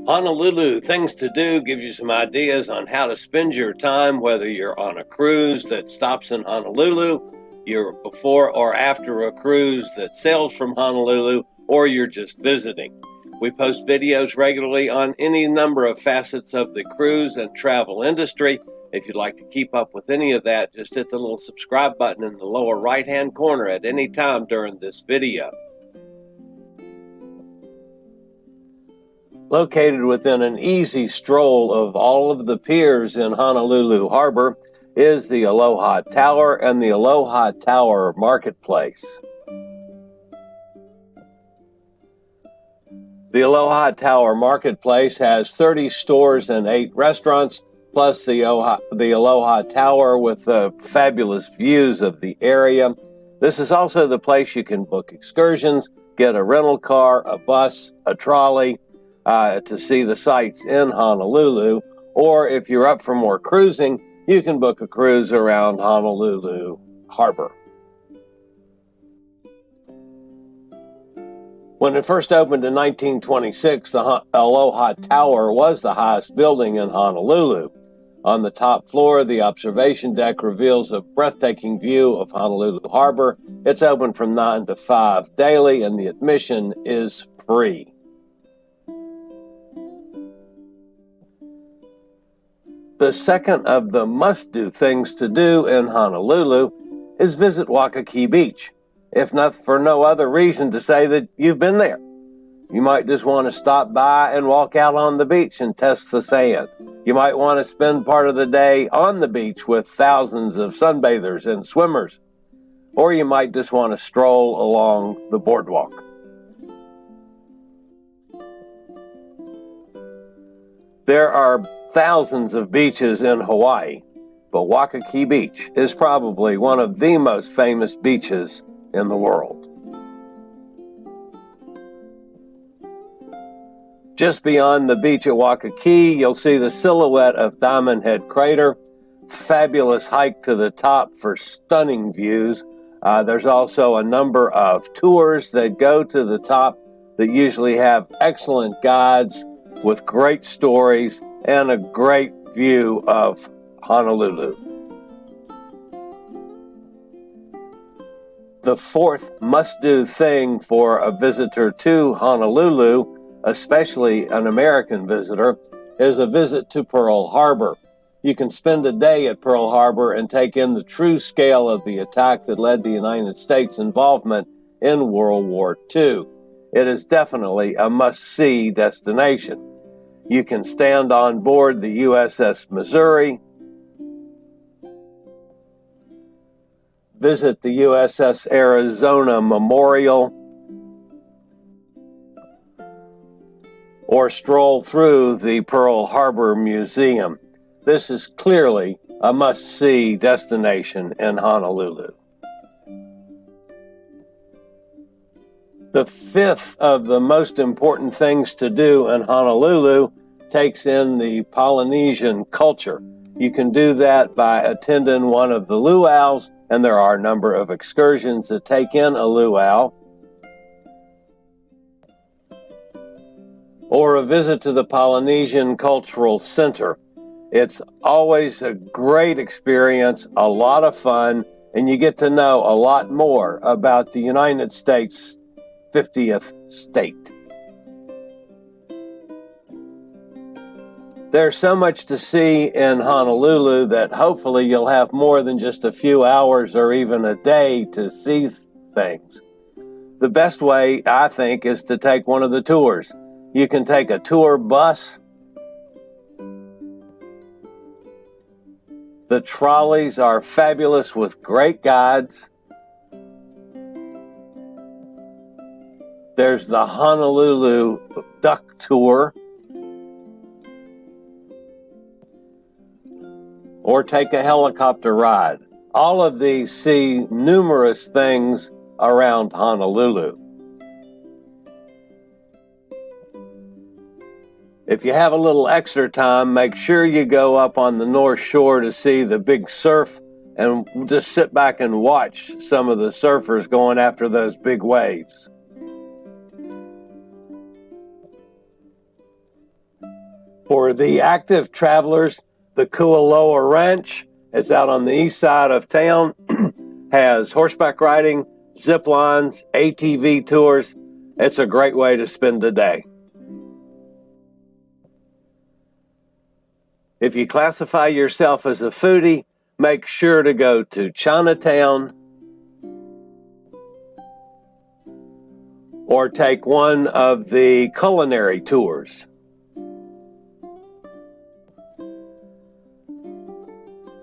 Honolulu Things To Do gives you some ideas on how to spend your time, whether you're on a cruise that stops in Honolulu, you're before or after a cruise that sails from Honolulu, or you're just visiting. We post videos regularly on any number of facets of the cruise and travel industry. If you'd like to keep up with any of that, just hit the little subscribe button in the lower right-hand corner at any time during this video. Located within an easy stroll of all of the piers in Honolulu Harbor is the Aloha Tower and the Aloha Tower Marketplace. The Aloha Tower Marketplace has 30 stores and 8 restaurants, plus the Aloha Tower with fabulous views of the area. This is also the place you can book excursions, get a rental car, a bus, a trolley, to see the sights in Honolulu, or if you're up for more cruising, you can book a cruise around Honolulu Harbor. When it first opened in 1926, the Aloha Tower was the highest building in Honolulu. On the top floor, the observation deck reveals a breathtaking view of Honolulu Harbor. It's open from 9 to 5 daily, and the admission is free. The second of the must-do things to do in Honolulu is visit Waikiki Beach, if not for no other reason to say that you've been there. You might just want to stop by and walk out on the beach and test the sand. You might want to spend part of the day on the beach with thousands of sunbathers and swimmers. Or you might just want to stroll along the boardwalk. There are thousands of beaches in Hawaii, but Waikiki Beach is probably one of the most famous beaches in the world. Just beyond the beach at Waikiki, you'll see the silhouette of Diamond Head Crater. Fabulous hike to the top for stunning views. There's also a number of tours that go to the top that usually have excellent guides with great stories and a great view of Honolulu. The fourth must-do thing for a visitor to Honolulu, especially an American visitor, is a visit to Pearl Harbor. You can spend a day at Pearl Harbor and take in the true scale of the attack that led the United States' involvement in World War II. It is definitely a must-see destination. You can stand on board the USS Missouri, visit the USS Arizona Memorial, or stroll through the Pearl Harbor Museum. This is clearly a must-see destination in Honolulu. The fifth of the most important things to do in Honolulu takes in the Polynesian culture. You can do that by attending one of the luau's, and there are a number of excursions that take in a luau, or a visit to the Polynesian Cultural Center. It's always a great experience, a lot of fun, and you get to know a lot more about the United States 50th state. There's so much to see in Honolulu that hopefully you'll have more than just a few hours or even a day to see things. The best way, I think, is to take one of the tours. You can take a tour bus. The trolleys are fabulous with great guides. There's the Honolulu Duck Tour. Or take a helicopter ride. All of these see numerous things around Honolulu. If you have a little extra time, make sure you go up on the North Shore to see the big surf and just sit back and watch some of the surfers going after those big waves. For the active travelers, the Kualoa Ranch, it's out on the east side of town, has horseback riding, zip lines, ATV tours. It's a great way to spend the day. If you classify yourself as a foodie, make sure to go to Chinatown or take one of the culinary tours.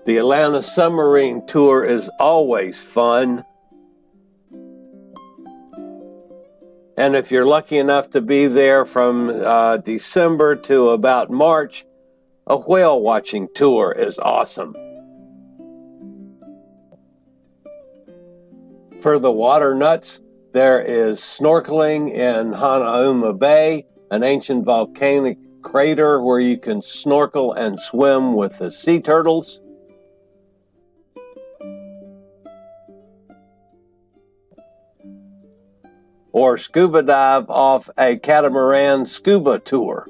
The Atlanta Submarine Tour is always fun. And if you're lucky enough to be there from December to about March, a whale watching tour is awesome. For the water nuts, there is snorkeling in Honolulu Bay, an ancient volcanic crater where you can snorkel and swim with the sea turtles. Or scuba dive off a catamaran scuba tour.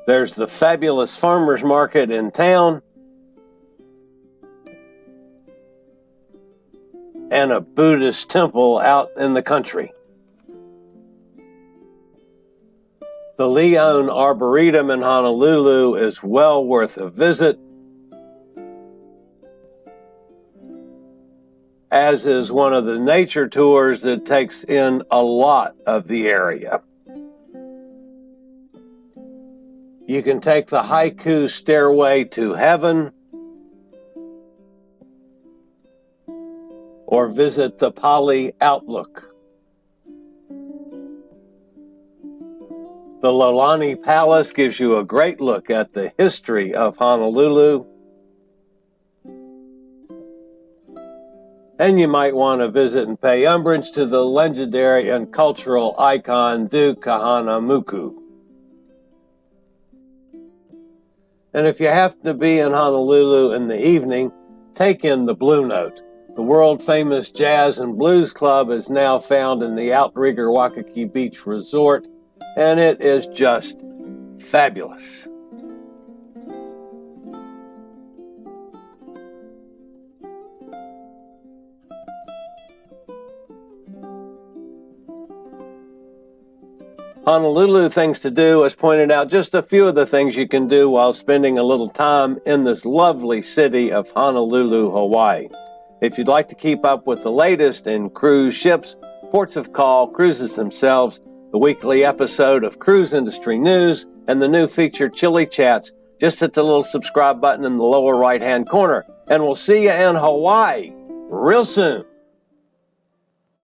There's the fabulous farmers market in town and a Buddhist temple out in the country. The Leon Arboretum in Honolulu is well worth a visit, as is one of the nature tours that takes in a lot of the area. You can take the Haiku Stairway to Heaven or visit the Pali Outlook. The Lolani Palace gives you a great look at the history of Honolulu. And you might want to visit and pay homage to the legendary and cultural icon Duke Kahanamoku. And if you happen to be in Honolulu in the evening, take in the Blue Note. The world-famous jazz and blues club is now found in the Outrigger Waikiki Beach Resort, and it is just fabulous. Honolulu Things to Do has pointed out just a few of the things you can do while spending a little time in this lovely city of Honolulu, Hawaii. If you'd like to keep up with the latest in cruise ships, ports of call, cruises themselves, the weekly episode of Cruise Industry News, and the new feature Chilli Chats, just hit the little subscribe button in the lower right-hand corner. And we'll see you in Hawaii real soon.